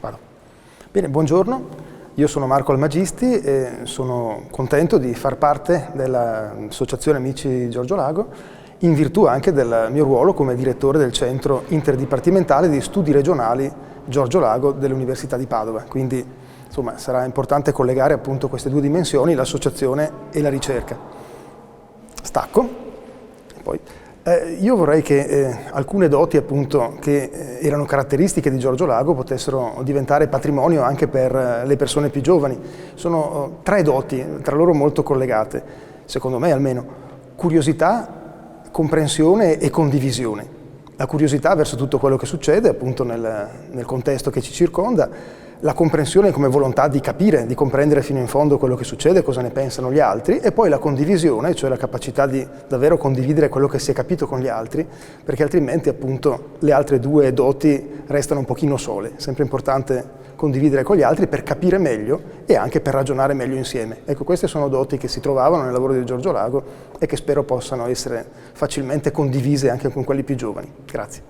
Vado. Bene, buongiorno, io sono Marco Almagisti e sono contento di far parte dell'Associazione Amici Giorgio Lago in virtù anche del mio ruolo come direttore del Centro Interdipartimentale di Studi Regionali Giorgio Lago dell'Università di Padova. Quindi insomma sarà importante collegare appunto queste due dimensioni, l'associazione e la ricerca. Stacco. Poi. Io vorrei che alcune doti appunto che erano caratteristiche di Giorgio Lago potessero diventare patrimonio anche per le persone più giovani. Sono tre doti, tra loro molto collegate, secondo me almeno: curiosità, comprensione e condivisione. La curiosità verso tutto quello che succede appunto nel contesto che ci circonda, la comprensione come volontà di capire, di comprendere fino in fondo quello che succede, cosa ne pensano gli altri, e poi la condivisione, cioè la capacità di davvero condividere quello che si è capito con gli altri, perché altrimenti appunto le altre due doti restano un pochino sole. È sempre importante condividere con gli altri per capire meglio e anche per ragionare meglio insieme. Ecco, queste sono doti che si trovavano nel lavoro di Giorgio Lago e che spero possano essere facilmente condivise anche con quelli più giovani. Grazie.